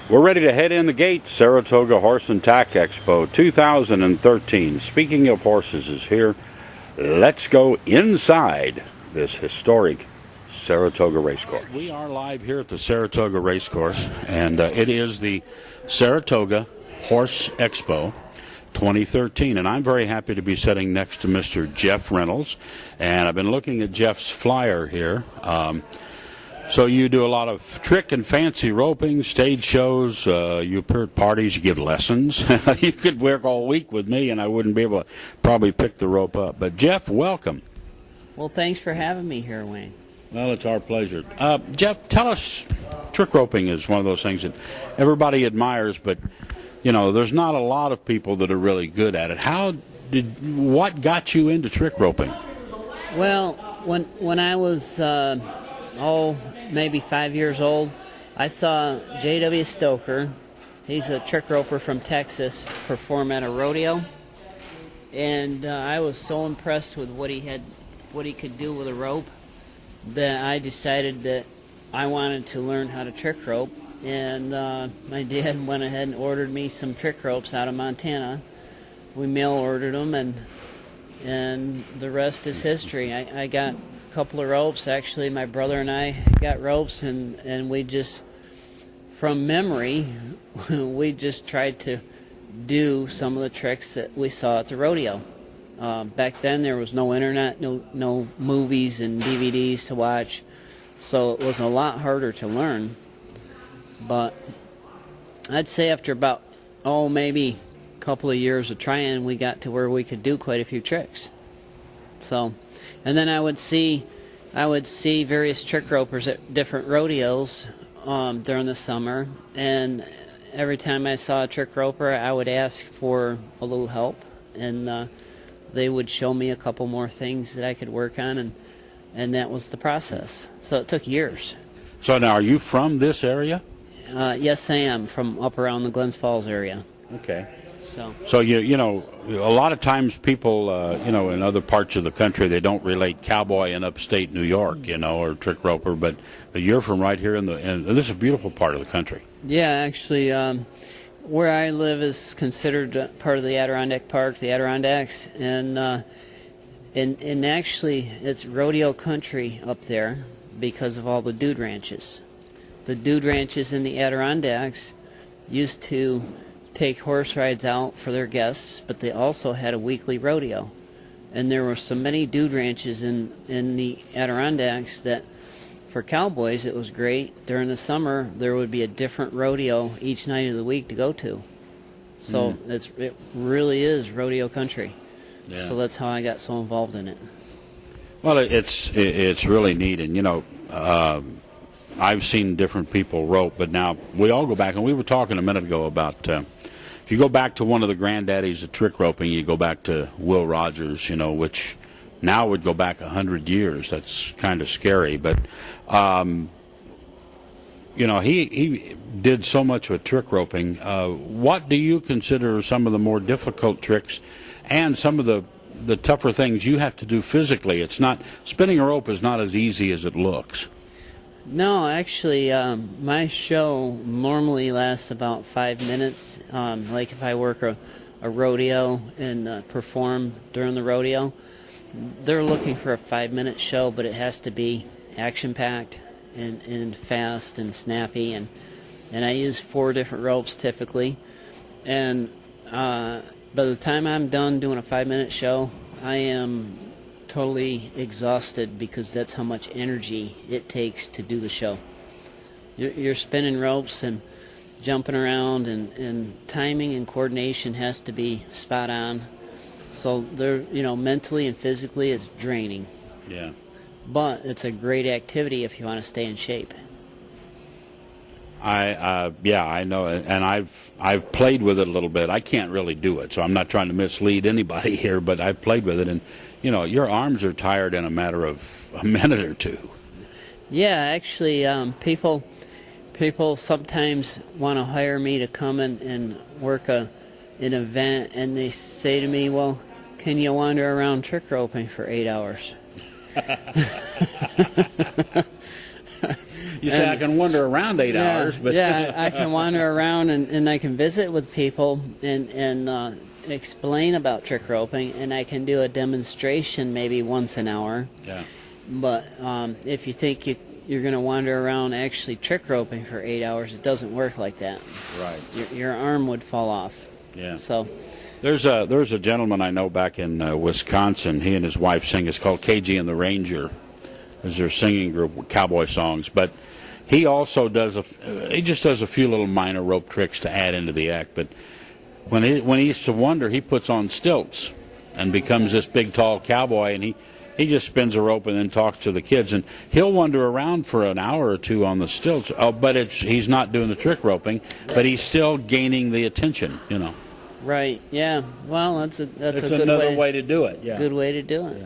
We're ready to head in the gate. Saratoga Horse and Tack Expo 2013. Speaking of horses is here. Let's go inside this historic Saratoga Racecourse. We are live here at the Saratoga Racecourse, and it is the Saratoga Horse Expo 2013, and I'm very happy to be sitting next to Mr. Jeff Reynolds, and I've been looking at Jeff's flyer here. So you do a lot of trick and fancy roping, stage shows, you appear at parties, you give lessons. You could work all week with me and I wouldn't be able to probably pick the rope up. But Jeff, welcome. Well, thanks for having me here, Wayne. Well, it's our pleasure. Jeff, tell us, trick roping is one of those things that everybody admires, but, you know, there's not a lot of people that are really good at it. What got you into trick roping? Well, when I was, maybe 5 years old, I saw J.W. Stoker. He's a trick roper from Texas, perform at a rodeo, and I was so impressed with what he could do with a rope that I decided that I wanted to learn how to trick rope. And my dad went ahead and ordered me some trick ropes out of Montana. We mail ordered them, and the rest is history. I got couple of ropes. Actually, my brother and I got ropes, and we just, from memory, we just tried to do some of the tricks that we saw at the rodeo. Back then there was no internet, no movies and DVDs to watch, so it was a lot harder to learn. But I'd say after about maybe a couple of years of trying, we got to where we could do quite a few tricks. So, and then I would see various trick ropers at different rodeos during the summer, and every time I saw a trick roper, I would ask for a little help, and they would show me a couple more things that I could work on, and that was the process. So it took years. So now, are you from this area? Yes, I am, from up around the Glens Falls area. Okay. So you know, a lot of times people, in other parts of the country, they don't relate cowboy in upstate New York, or trick roper, but you're from right here and this is a beautiful part of the country. Yeah, actually, where I live is considered part of the Adirondack Park, the Adirondacks, and actually it's rodeo country up there because of all the dude ranches. The dude ranches in the Adirondacks used to take horse rides out for their guests, but they also had a weekly rodeo. And there were so many dude ranches in the Adirondacks that for cowboys it was great. During the summer there would be a different rodeo each night of the week to go to. So it really is rodeo country. Yeah. So that's how I got so involved in it. Well, it's really neat, and I've seen different people rope, but now we all go back, and we were talking a minute ago about if you go back to one of the granddaddies of trick roping, you go back to Will Rogers, which now would go back 100 years. That's kind of scary, but he did so much with trick roping. What do you consider some of the more difficult tricks and some of the tougher things you have to do physically? It's not, spinning a rope is not as easy as it looks. No, actually, my show normally lasts about 5 minutes. Like if I work a rodeo and perform during the rodeo, they're looking for a 5-minute show, but it has to be action-packed and fast and snappy. And I use 4 different ropes typically. And by the time I'm done doing a 5-minute show, I am totally exhausted because that's how much energy it takes to do the show. You're spinning ropes and jumping around, and timing and coordination has to be spot on. So they're, mentally and physically it's draining. Yeah. But it's a great activity if you want to stay in shape. I know, and I've played with it a little bit. I can't really do it, so I'm not trying to mislead anybody here, but I've played with it, and your arms are tired in a matter of a minute or two. Yeah, actually, people sometimes want to hire me to come and work an event, and they say to me, "Well, can you wander around trick roping for 8 hours?" You say I can wander around 8 hours, but yeah, I can wander around and I can visit with people and explain about trick roping, and I can do a demonstration maybe once an hour. Yeah. But if you think you're going to wander around actually trick roping for 8 hours, it doesn't work like that. Right. Your arm would fall off. Yeah. So there's a gentleman I know back in Wisconsin. He and his wife sing. It's called KG and the Ranger. There's their singing group with cowboy songs, but he also does he just does a few little minor rope tricks to add into the act. But when he used to wander, he puts on stilts and becomes this big tall cowboy, and he just spins a rope and then talks to the kids, and he'll wander around for an hour or two on the stilts. Oh, but he's not doing the trick roping, but he's still gaining the attention, you know. Right. Yeah. Well, that's a good another way to do it. Yeah. Good way to do it. Yeah.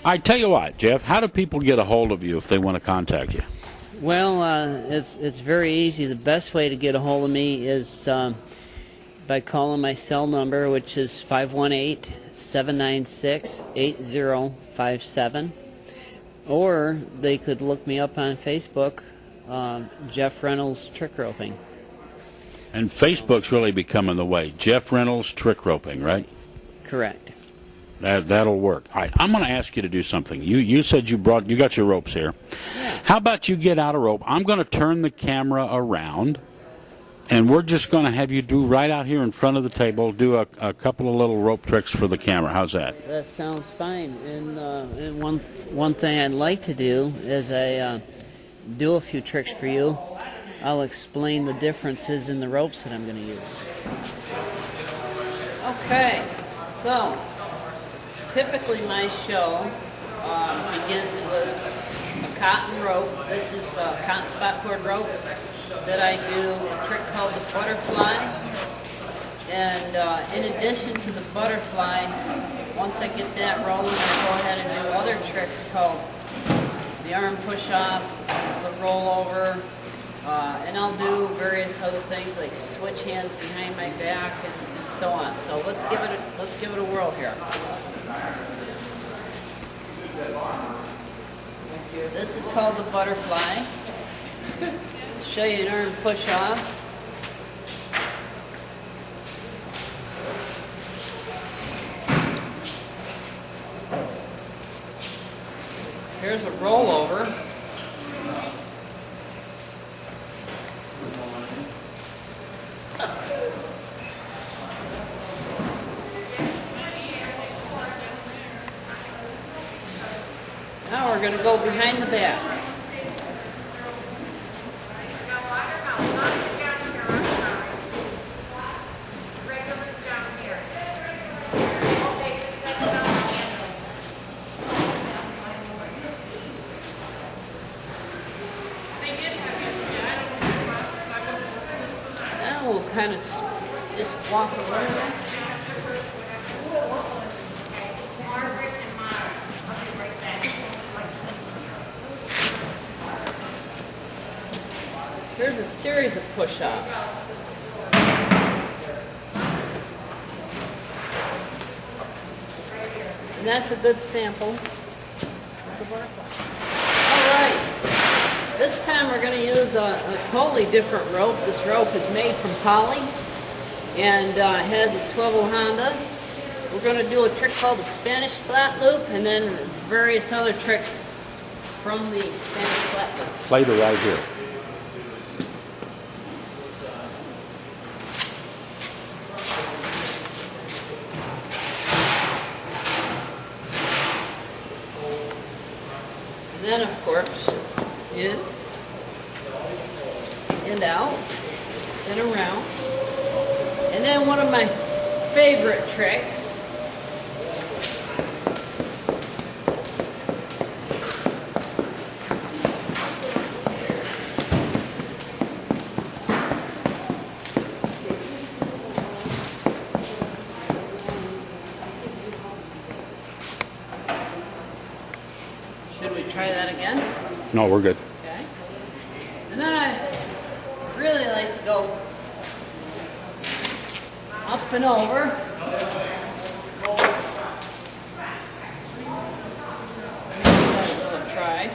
I tell you what, Jeff. How do people get a hold of you if they want to contact you? Well, it's very easy. The best way to get a hold of me is by calling my cell number, which is 518-796-8057, or they could look me up on Facebook, Jeff Reynolds Trick Roping. And Facebook's really becoming the way. Jeff Reynolds Trick Roping, right? Correct. That'll work. All right, I'm going to ask you to do something. You said you got your ropes here. Yeah. How about you get out a rope? I'm going to turn the camera around, and we're just going to have you do right out here in front of the table, do a couple of little rope tricks for the camera. How's that? That sounds fine. And one thing I'd like to do is I do a few tricks for you. I'll explain the differences in the ropes that I'm going to use. Okay, so typically my show begins with a cotton rope. This is a cotton spot cord rope that I do a trick called the butterfly. And in addition to the butterfly, once I get that rolling, I go ahead and do other tricks called the arm push-off, the rollover, and I'll do various other things like switch hands behind my back and so on. So let's give it a whirl here. This is called the butterfly. Show you an arm push off. Here's a rollover. Now we're going to go behind the back. Now we'll kind of just walk around. Here's a series of push-ups. And that's a good sample of the butterfly. All right. This time we're going to use a totally different rope. This rope is made from poly and has a swivel Honda. We're going to do a trick called the Spanish flat loop and then various other tricks from the Spanish flat loop. Play the right here. And then, of course, in and out and around. And then one of my favorite tricks try that again? No, we're good. Okay. And then I really like to go up and over. Try.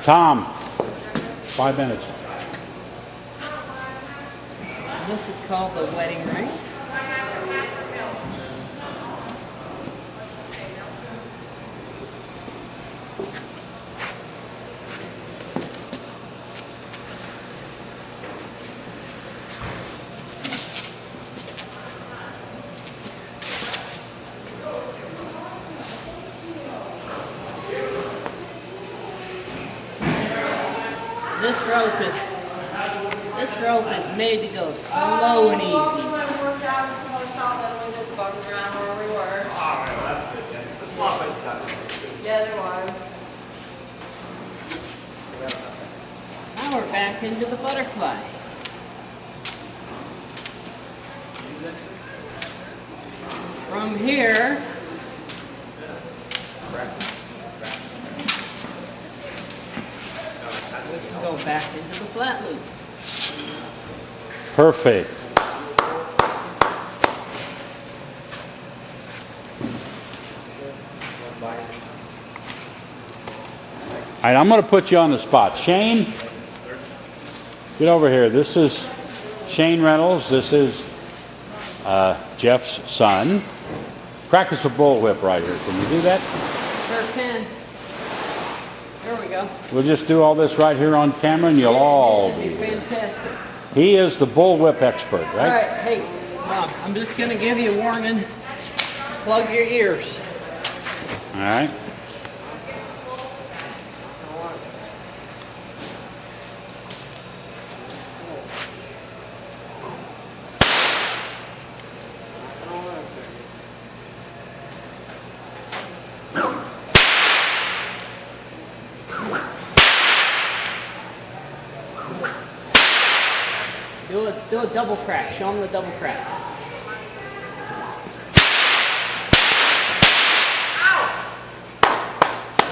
Tom, 5 minutes. This is called the wedding ring. This rope is made to go slow and easy. Yeah, there was. Now we're back into the butterfly. From here, we can go back into the flat loop. Perfect. All right, I'm going to put you on the spot. Shane, get over here. This is Shane Reynolds. This is Jeff's son. Practice a bullwhip right here. Can you do that? Sure can. There we go. We'll just do all this right here on camera and you'll all That'd be be fantastic. He is the bullwhip expert, right? All right, hey, Mom, I'm just going to give you a warning. Plug your ears. All right. Do a double crack. Show them the double crack.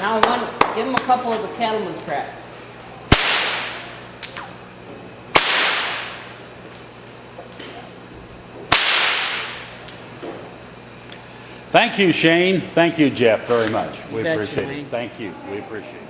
Now give them a couple of the cattleman's crack. Thank you, Shane. Thank you, Jeff, very much. We You betcha, appreciate it. Wayne. Thank you. We appreciate it.